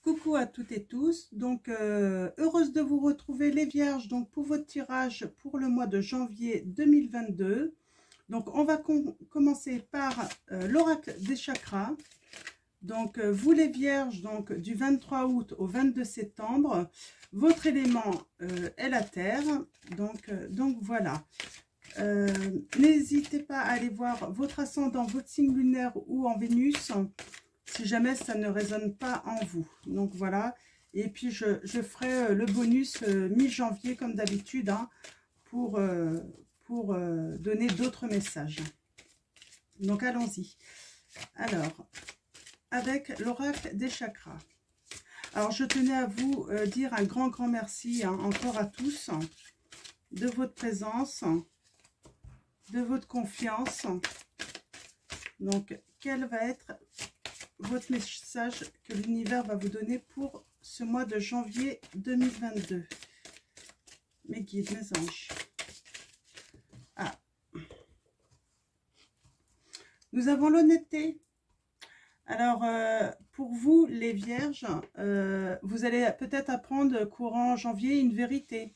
Coucou à toutes et tous, donc heureuse de vous retrouver les vierges donc pour votre tirage pour le mois de janvier 2022. Donc on va commencer par l'oracle des chakras. Donc vous les vierges, donc du 23 août au 22 septembre, votre élément est la terre, donc voilà. N'hésitez pas à aller voir votre ascendant, votre signe lunaire ou en Vénus, si jamais ça ne résonne pas en vous. Donc voilà, et puis je ferai le bonus mi-janvier comme d'habitude, hein, pour donner d'autres messages. Donc allons-y. Alors, avec l'oracle des chakras. Alors je tenais à vous dire un grand merci, hein, encore à tous, de votre présence, de votre confiance. Donc quel va être votre message que l'univers va vous donner pour ce mois de janvier 2022? Mes guides, mes anges. Ah. Nous avons l'honnêteté. Alors, pour vous, les vierges, vous allez peut-être apprendre courant janvier une vérité.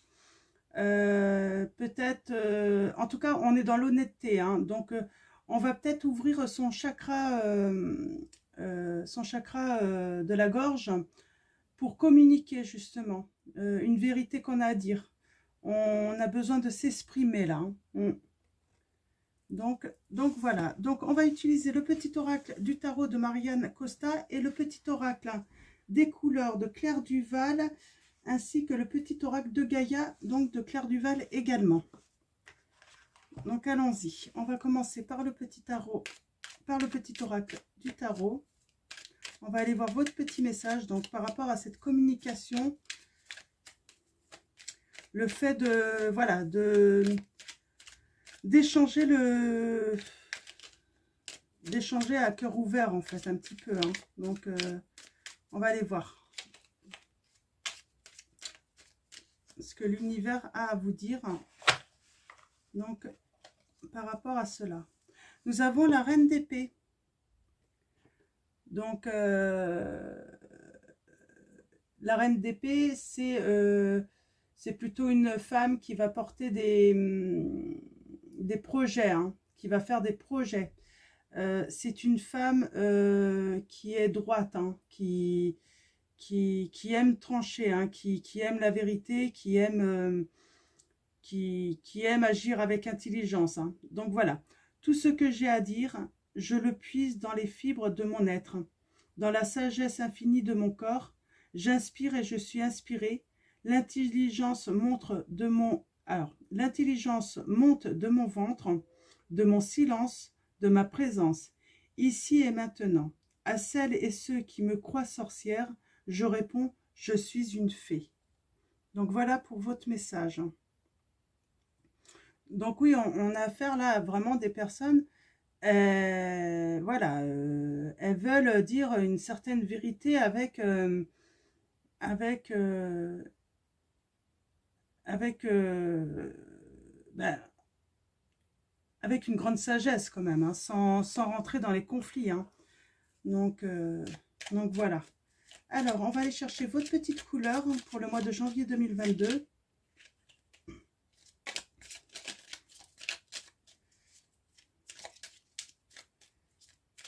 Peut-être, en tout cas, on est dans l'honnêteté, hein, donc on va peut-être ouvrir son chakra de la gorge pour communiquer justement une vérité qu'on a à dire. On a besoin de s'exprimer là, hein. Donc voilà, donc on va utiliser le petit oracle du tarot de Marianne Costa et le petit oracle des couleurs de Claire Duval, ainsi que le petit oracle de Gaïa, donc de Claire Duval également. Donc allons-y, on va commencer par le petit tarot, par le petit oracle du tarot. On va aller voir votre petit message, donc par rapport à cette communication, le fait de, voilà, d'échanger à cœur ouvert en fait, un petit peu, hein. Donc on va aller voir ce que l'univers a à vous dire, donc par rapport à cela. Nous avons la reine d'épée. Donc la reine d'épée, c'est plutôt une femme qui va porter des projets, hein, qui va faire des projets. C'est une femme qui est droite, hein, qui aime trancher, hein, qui aime la vérité, qui aime agir avec intelligence, hein. Donc voilà, tout ce que j'ai à dire, je le puise dans les fibres de mon être, dans la sagesse infinie de mon corps. J'inspire et je suis inspirée. L'intelligence monte de mon ventre, de mon silence, de ma présence, ici et maintenant. À celles et ceux qui me croient sorcière, je réponds, je suis une fée. Donc voilà pour votre message. Donc oui, on a affaire là à vraiment des personnes, voilà, elles veulent dire une certaine vérité avec avec une grande sagesse quand même, hein, sans rentrer dans les conflits, hein. Donc voilà. Alors, on va aller chercher votre petite couleur pour le mois de janvier 2022.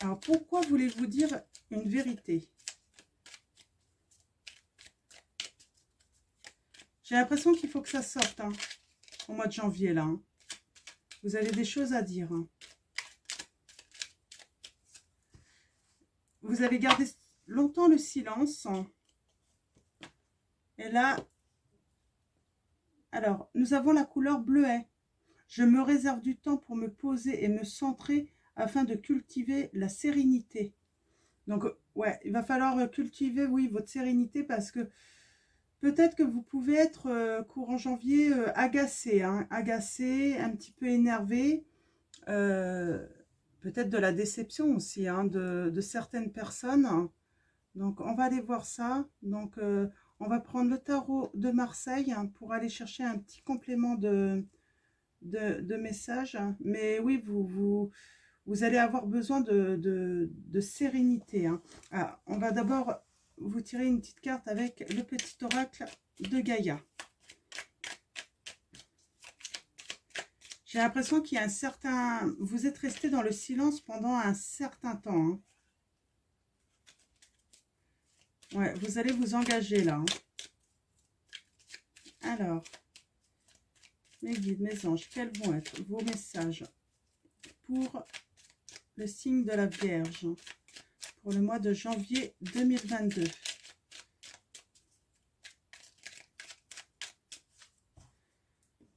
Alors, pourquoi voulez-vous dire une vérité? J'ai l'impression qu'il faut que ça sorte, hein, au mois de janvier, là, hein. Vous avez des choses à dire, hein. Vous avez gardé longtemps le silence. Et là, alors, nous avons la couleur bleuet. Je me réserve du temps pour me poser et me centrer afin de cultiver la sérénité. Donc, ouais, il va falloir cultiver, oui, votre sérénité, parce que peut-être que vous pouvez être courant janvier agacé, hein, agacé, un petit peu énervé, peut-être de la déception aussi, hein, de certaines personnes. Donc on va aller voir ça. Donc on va prendre le tarot de Marseille, hein, pour aller chercher un petit complément de message. Mais oui, vous allez avoir besoin de sérénité, hein. Alors, on va d'abord vous tirez une petite carte avec le petit oracle de Gaïa. J'ai l'impression qu'il y a un certain... Vous êtes resté dans le silence pendant un certain temps. Hein. Ouais, vous allez vous engager là. Hein. Alors, mes guides, mes anges, quels vont être vos messages pour le signe de la Vierge pour le mois de janvier 2022?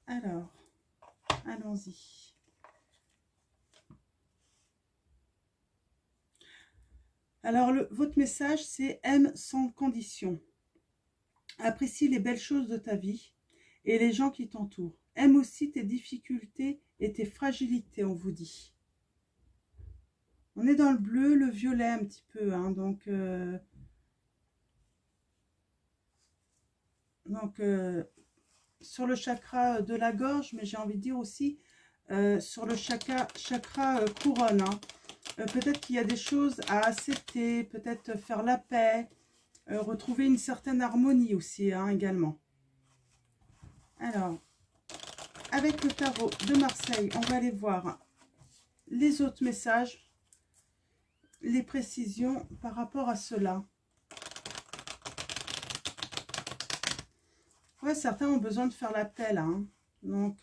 Alors, allons-y. Alors, votre message, c'est « Aime sans condition ». Apprécie les belles choses de ta vie et les gens qui t'entourent. Aime aussi tes difficultés et tes fragilités, on vous dit. On est dans le bleu, le violet un petit peu, hein, donc sur le chakra de la gorge, mais j'ai envie de dire aussi sur le chakra couronne. Hein. Peut-être qu'il y a des choses à accepter, peut-être faire la paix, retrouver une certaine harmonie aussi, hein, également. Alors, avec le tarot de Marseille, on va aller voir les autres messages, les précisions par rapport à cela. Ouais, certains ont besoin de faire la paix, là. Hein. Donc,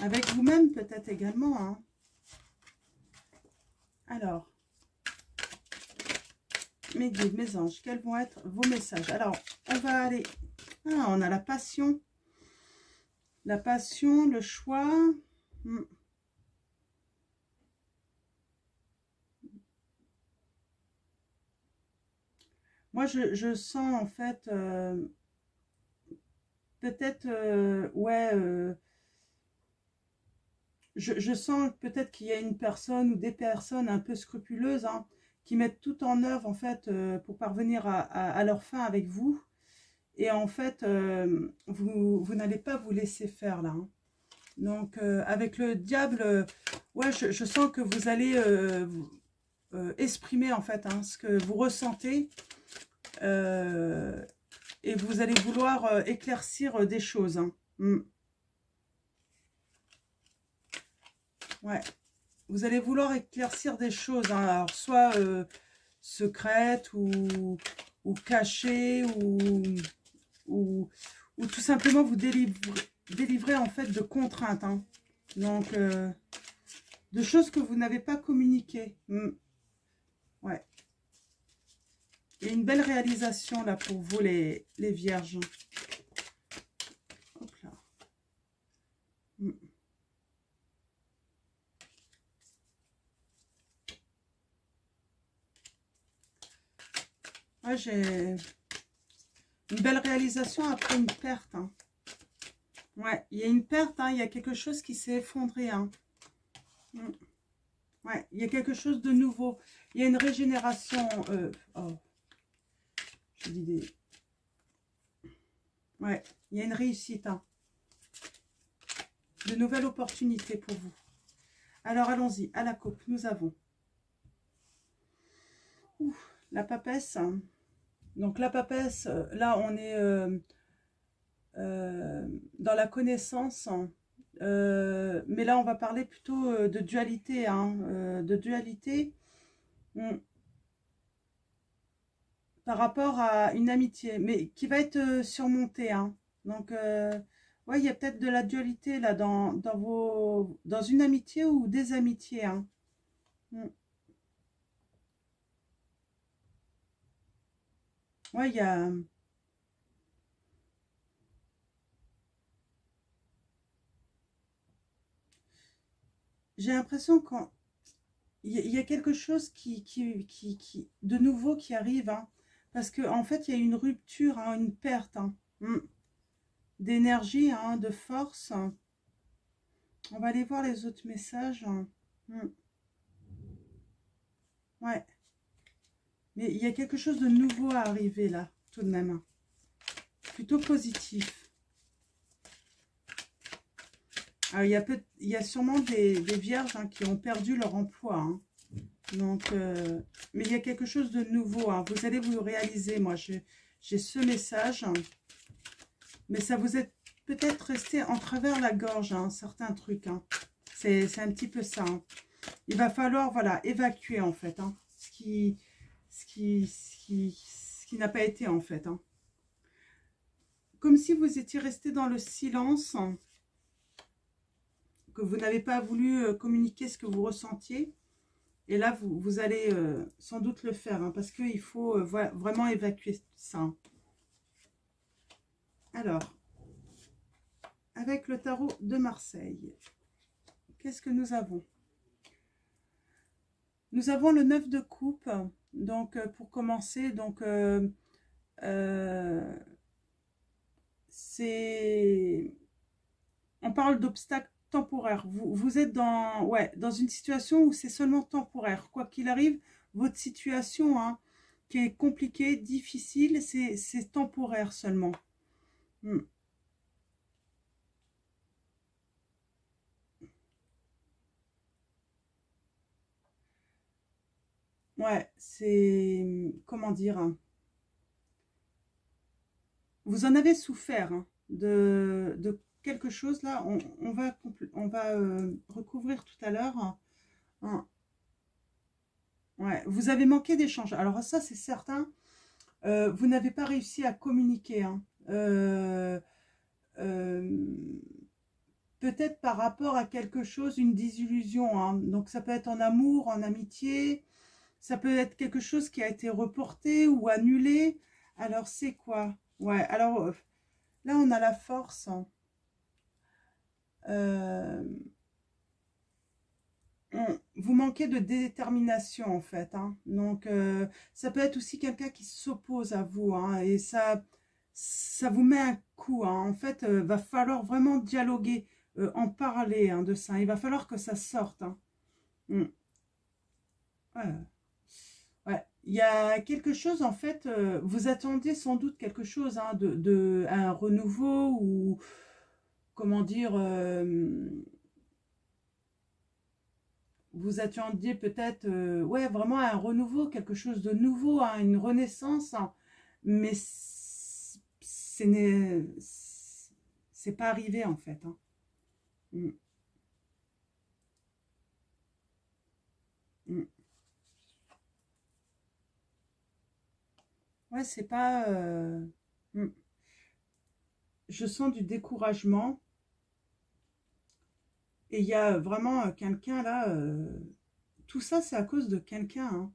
avec vous-même peut-être également. Hein. Alors, mes guides, mes anges, quels vont être vos messages? Alors, on va aller... Ah, on a la passion. La passion, le choix. Moi, je sens en fait... peut-être... ouais... je sens peut-être qu'il y a une personne ou des personnes un peu scrupuleuses, hein, qui mettent tout en œuvre en fait pour parvenir à leur fin avec vous. Et en fait, vous n'allez pas vous laisser faire là. Hein. Donc, avec le diable, ouais, je sens que vous allez exprimer en fait hein, ce que vous ressentez. Et vous allez vouloir éclaircir des choses. Hein. Ouais. Vous allez vouloir éclaircir des choses. Hein. Alors, soit secrètes ou cachées ou tout simplement vous délivrer en fait de contraintes. Hein. Donc, de choses que vous n'avez pas communiquées. Ouais. Il y a une belle réalisation là pour vous les vierges. Hop là. Ouais, j'ai une belle réalisation après une perte. Hein. Ouais, il y a une perte, hein, il y a quelque chose qui s'est effondré. Hein. Ouais, il y a quelque chose de nouveau. Il y a une régénération. Oh, j'ai dit des... Ouais, il y a une réussite. Hein. De nouvelles opportunités pour vous. Alors, allons-y. À la coupe, nous avons la papesse. Donc, la papesse, là, on est dans la connaissance. Mais là, on va parler plutôt de dualité. Hein, de dualité par rapport à une amitié, mais qui va être surmontée. Hein. Donc, ouais, il y a peut-être de la dualité là dans une amitié ou des amitiés. Hein. Ouais, il y a... J'ai l'impression qu'il y a quelque chose de nouveau qui arrive. Hein, parce qu'en fait, il y a une rupture, hein, une perte hein, d'énergie, hein, de force. On va aller voir les autres messages. Ouais. Mais il y a quelque chose de nouveau à arriver là, tout de même. Plutôt positif. Alors, il y a sûrement des vierges hein, qui ont perdu leur emploi. Hein. Donc, mais il y a quelque chose de nouveau. Hein. Vous allez vous réaliser. Moi, j'ai ce message. Hein. Mais ça vous est peut-être resté en travers la gorge, hein, certains trucs. Hein. C'est un petit peu ça. Hein. Il va falloir, voilà, évacuer, en fait. Hein, ce qui n'a pas été, en fait. Hein. Comme si vous étiez resté dans le silence, hein, que vous n'avez pas voulu communiquer ce que vous ressentiez. Et là, vous allez sans doute le faire, hein, parce qu'il faut vraiment évacuer ça. Hein. Alors, avec le tarot de Marseille, qu'est-ce que nous avons? Nous avons le 9 de coupe. Donc, pour commencer, donc on parle d'obstacles temporaires. Vous êtes dans une situation où c'est seulement temporaire. Quoi qu'il arrive, votre situation hein, qui est compliquée, difficile, c'est temporaire seulement. Ouais, c'est... Comment dire hein, vous en avez souffert hein, de quelque chose là. On va recouvrir tout à l'heure. Hein. Ouais, vous avez manqué d'échange. Alors ça, c'est certain. Vous n'avez pas réussi à communiquer. Hein. Peut-être par rapport à quelque chose, une désillusion. Hein. Donc ça peut être en amour, en amitié. Ça peut être quelque chose qui a été reporté ou annulé. Alors c'est quoi? Ouais, alors là on a la force. Vous manquez de détermination en fait. Hein. Donc ça peut être aussi quelqu'un qui s'oppose à vous. Hein, et ça vous met un coup. Hein. En fait, va falloir vraiment dialoguer, en parler hein, de ça. Il va falloir que ça sorte. Hein. Ouais. Ouais. Il y a quelque chose, en fait, vous attendiez sans doute quelque chose, hein, un renouveau ou, comment dire, vous attendiez peut-être, ouais, vraiment un renouveau, quelque chose de nouveau, hein, une renaissance, hein, mais c'est pas arrivé, en fait. Hein. Mm, mm. Ouais, c'est pas... mm. Je sens du découragement. Et il y a vraiment quelqu'un là... tout ça, c'est à cause de quelqu'un. Hein.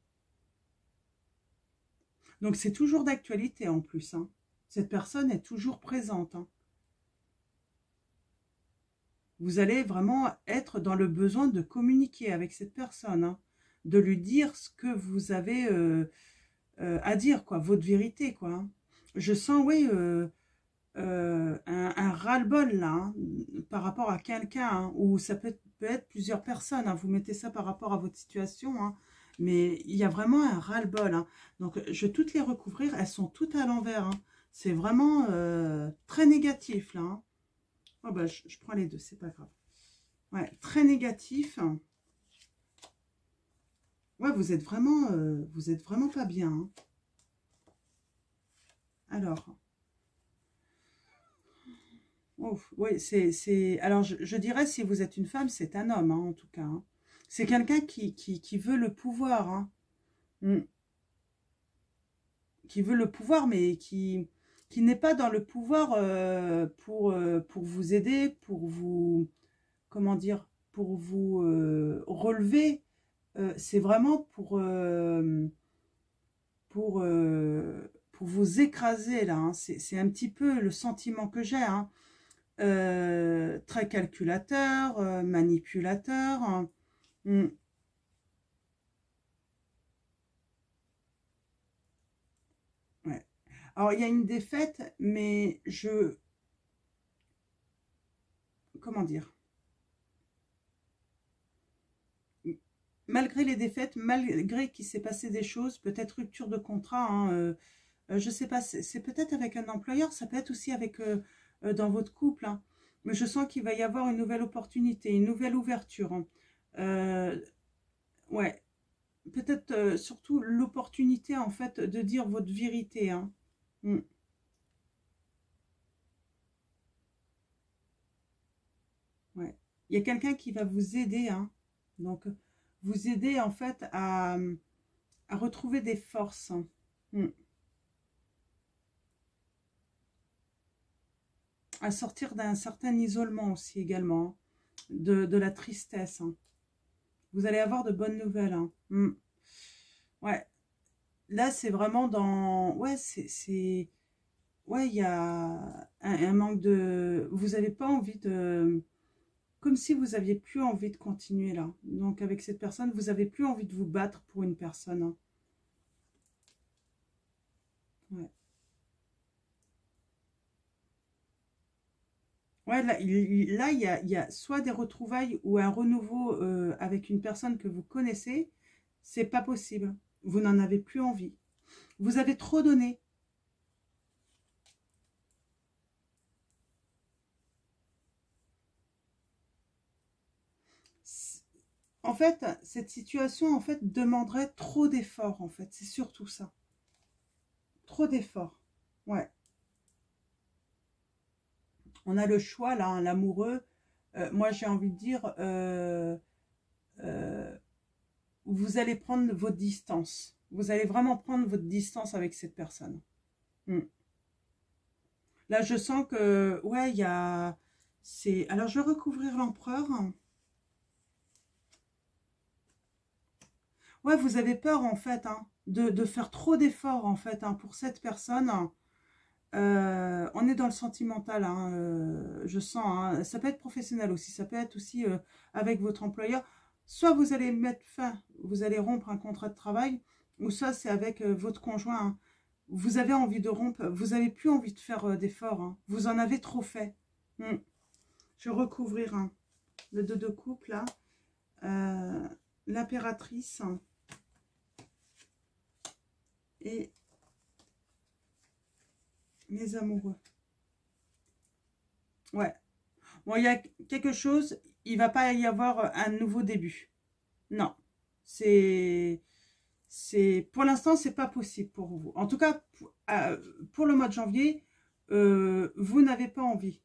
Donc, c'est toujours d'actualité en plus. Hein. Cette personne est toujours présente. Hein. Vous allez vraiment être dans le besoin de communiquer avec cette personne. Hein. De lui dire ce que vous avez à dire, quoi. Votre vérité, quoi. Hein. Je sens, oui... un ras-le-bol là, hein, par rapport à quelqu'un, hein, ou ça peut être plusieurs personnes, hein, vous mettez ça par rapport à votre situation, hein, mais il y a vraiment un ras-le-bol. Hein. Donc je vais toutes les recouvrir, elles sont toutes à l'envers. Hein. C'est vraiment très négatif là. Hein. Oh bah, je prends les deux, c'est pas grave. Ouais, très négatif. Ouais, vous êtes vraiment pas bien. Hein. Alors... Oh, oui, alors, je dirais, si vous êtes une femme, c'est un homme, hein, en tout cas. Hein. C'est quelqu'un qui veut le pouvoir. Hein. Qui veut le pouvoir, mais qui n'est pas dans le pouvoir pour vous aider, pour vous... Comment dire? Pour vous relever. C'est vraiment pour vous écraser, là. Hein. C'est un petit peu le sentiment que j'ai, hein. Très calculateur, manipulateur. Hein. Ouais. Alors, il y a une défaite, mais comment dire? Malgré les défaites, malgré qu'il s'est passé des choses, peut-être rupture de contrat, hein, je sais pas, c'est peut-être avec un employeur, ça peut être aussi avec dans votre couple. Hein. Mais je sens qu'il va y avoir une nouvelle opportunité, une nouvelle ouverture. Hein. Ouais, peut-être surtout l'opportunité en fait de dire votre vérité. Hein. Mm. Ouais. Il y a quelqu'un qui va vous aider. Hein. Donc, vous aider en fait à retrouver des forces. Hein. Mm. À sortir d'un certain isolement aussi également. Hein. De la tristesse. Hein. Vous allez avoir de bonnes nouvelles. Hein. Mm. Ouais. Là, c'est vraiment dans... Ouais, c'est... Ouais, il y a un manque de... Vous n'avez pas envie de... Comme si vous aviez plus envie de continuer là. Donc avec cette personne, vous avez plus envie de vous battre pour une personne. Hein. Ouais. Ouais, là, il y a soit des retrouvailles ou un renouveau avec une personne que vous connaissez. C'est pas possible. Vous n'en avez plus envie. Vous avez trop donné. En fait, cette situation, en fait, demanderait trop d'efforts, en fait. C'est surtout ça. Trop d'efforts. Ouais. On a le choix, là, hein, l'amoureux. Moi, j'ai envie de dire, euh, vous allez prendre votre distance. Vous allez vraiment prendre votre distance avec cette personne. Mm. Là, je sens que, ouais, il y a... Alors, je vais recouvrir l'empereur. Ouais, vous avez peur, en fait, hein, de faire trop d'efforts, en fait, hein, pour cette personne. On est dans le sentimental, hein, je sens. Hein, ça peut être professionnel aussi, ça peut être aussi avec votre employeur. Soit vous allez mettre fin, vous allez rompre un contrat de travail, ou soit c'est avec votre conjoint. Hein. Vous avez envie de rompre, vous n'avez plus envie de faire d'efforts. Hein. Vous en avez trop fait. Je vais recouvrir hein, le deux de couple, là. L'impératrice et les amoureux. Ouais. Bon, il y a quelque chose, il va pas y avoir un nouveau début. Non. Pour l'instant, c'est pas possible pour vous. En tout cas, pour le mois de janvier, vous n'avez pas envie.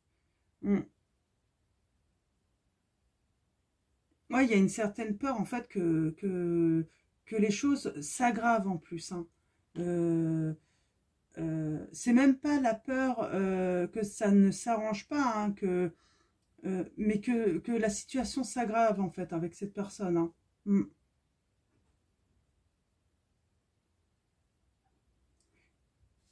Ouais, il y a une certaine peur, en fait, que les choses s'aggravent en plus. Hein. C'est même pas la peur que ça ne s'arrange pas, hein, mais que la situation s'aggrave en fait avec cette personne. Hein. Mm.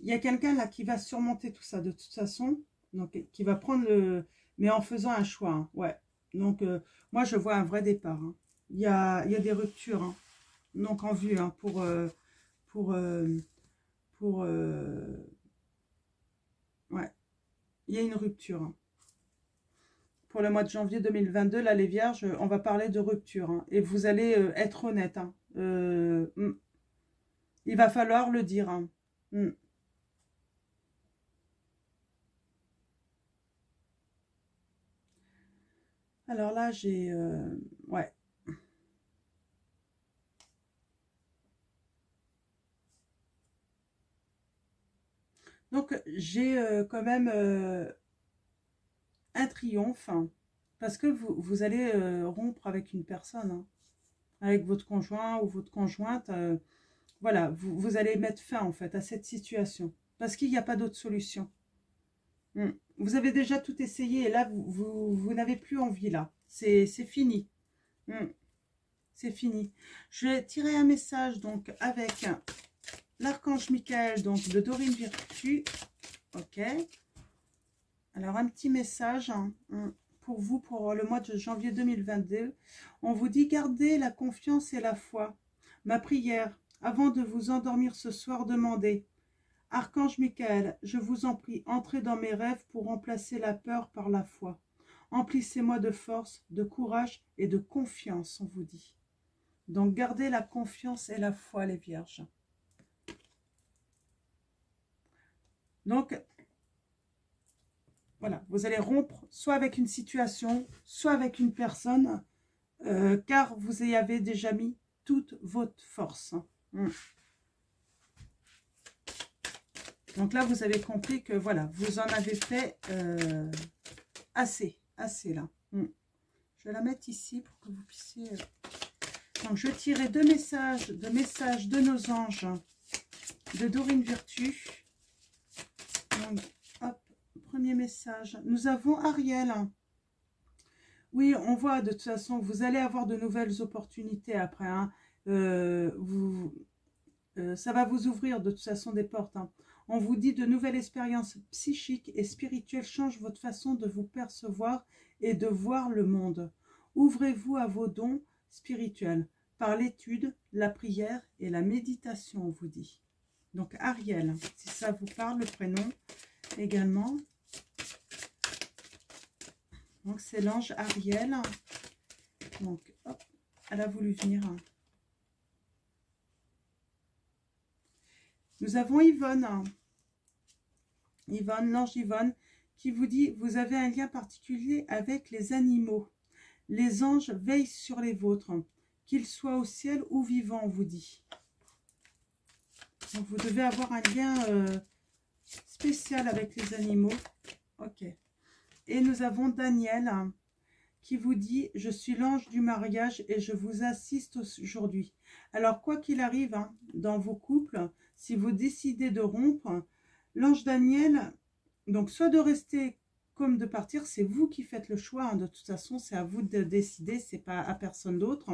Il y a quelqu'un là qui va surmonter tout ça de toute façon, donc qui va prendre le... Mais en faisant un choix, hein, ouais. Donc moi je vois un vrai départ. Hein. Il y a des ruptures, hein, donc en vue, hein, pour, pour ouais, il y a une rupture. Hein. Pour le mois de janvier 2022, là, les vierges, on va parler de rupture. Hein, et vous allez être honnête. Hein, il va falloir le dire. Hein, Alors là, j'ai... ouais. Donc, j'ai quand même un triomphe. Hein, parce que vous allez rompre avec une personne. Hein, avec votre conjoint ou votre conjointe. Voilà, vous allez mettre fin en fait à cette situation. Parce qu'il n'y a pas d'autre solution. Vous avez déjà tout essayé et là, vous n'avez plus envie là. C'est fini. Mm. C'est fini. Je vais tirer un message donc avec l'archange Michael, donc de Dorine Virtue. Ok. Alors un petit message hein, pour vous pour le mois de janvier 2022. On vous dit gardez la confiance et la foi. Ma prière, avant de vous endormir ce soir, demandez. Archange Michael, je vous en prie, entrez dans mes rêves pour remplacer la peur par la foi. Emplissez-moi de force, de courage et de confiance, on vous dit. Donc gardez la confiance et la foi, les vierges. Donc, voilà, vous allez rompre soit avec une situation, soit avec une personne, car vous y avez déjà mis toute votre force. Donc là, vous avez compris que voilà, vous en avez fait assez là. Je vais la mettre ici pour que vous puissiez... Donc, je tirais deux messages de nos anges de Dorine Virtue. Donc, hop, premier message. Nous avons Ariel. Oui, on voit de toute façon, vous allez avoir de nouvelles opportunités après. Hein. Ça va vous ouvrir de toute façon des portes. Hein. On vous dit de nouvelles expériences psychiques et spirituelles changent votre façon de vous percevoir et de voir le monde. Ouvrez-vous à vos dons spirituels par l'étude, la prière et la méditation, on vous dit. Donc Ariel, si ça vous parle, le prénom également. Donc c'est l'ange Ariel. Donc hop, elle a voulu venir. Nous avons Yvonne. Yvonne, l'ange Yvonne, qui vous dit, vous avez un lien particulier avec les animaux. Les anges veillent sur les vôtres, qu'ils soient au ciel ou vivants, on vous dit. Donc vous devez avoir un lien spécial avec les animaux. Ok. Et nous avons Daniel qui vous dit, je suis l'ange du mariage et je vous assiste aujourd'hui. Alors quoi qu'il arrive hein, dans vos couples, si vous décidez de rompre, l'ange Daniel, donc soit de rester comme de partir, c'est vous qui faites le choix. Hein, de toute façon, c'est à vous de décider, c'est pas à personne d'autre.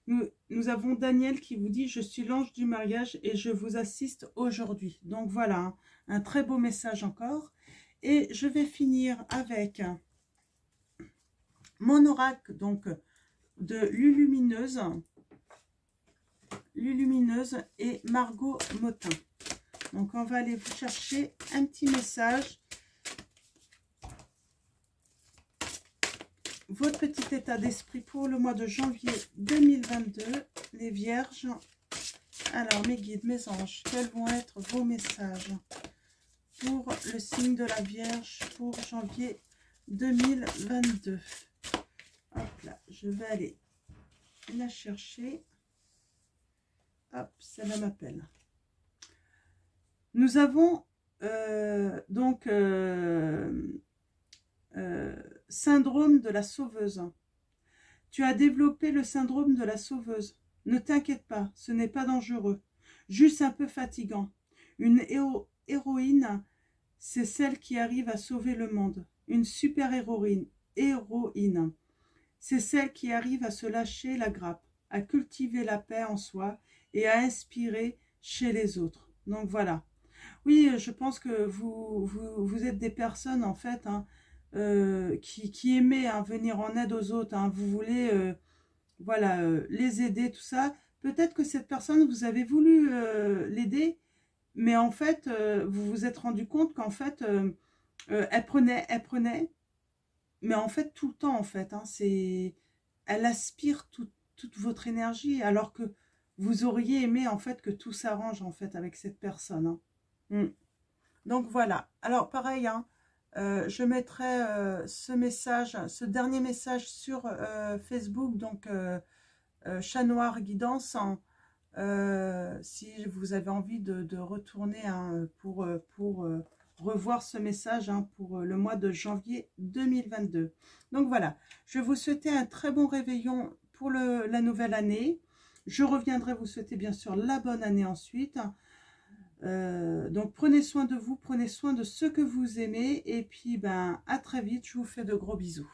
Nous avons Daniel qui vous dit, je suis l'ange du mariage et je vous assiste aujourd'hui. Donc voilà, hein, un très beau message encore. Et je vais finir avec mon oracle donc de Lulumineuse et Margot Motin. Donc on va aller vous chercher un petit message. Votre petit état d'esprit pour le mois de janvier 2022, les vierges. Alors mes guides, mes anges, quels vont être vos messages pour le signe de la Vierge pour janvier 2022? Hop là, je vais aller la chercher. Hop, celle-là m'appelle. Nous avons syndrome de la sauveuse. Tu as développé le syndrome de la sauveuse. Ne t'inquiète pas, ce n'est pas dangereux. Juste un peu fatigant. Une héroïne, c'est celle qui arrive à sauver le monde. Une super héroïne. C'est celle qui arrive à se lâcher la grappe, à cultiver la paix en soi et à inspirer chez les autres. Donc voilà. Oui, je pense que vous êtes des personnes en fait hein, qui aimez hein, venir en aide aux autres. Hein. Vous voulez voilà, les aider, tout ça. Peut-être que cette personne, vous avez voulu l'aider, mais en fait, vous vous êtes rendu compte qu'en fait, elle prenait, mais en fait, tout le temps, en fait, hein, elle aspire toute votre énergie, alors que vous auriez aimé, en fait, que tout s'arrange, en fait, avec cette personne. Hein. Donc, voilà. Alors, pareil, hein, je mettrai ce dernier message sur Facebook, donc Chat Noir Guidance, hein, si vous avez envie de retourner hein, pour revoir ce message hein, pour le mois de janvier 2022. Donc voilà, je vais vous souhaiter un très bon réveillon pour la nouvelle année. Je reviendrai vous souhaiter bien sûr la bonne année ensuite. Donc prenez soin de vous, prenez soin de ceux que vous aimez et puis ben à très vite, je vous fais de gros bisous.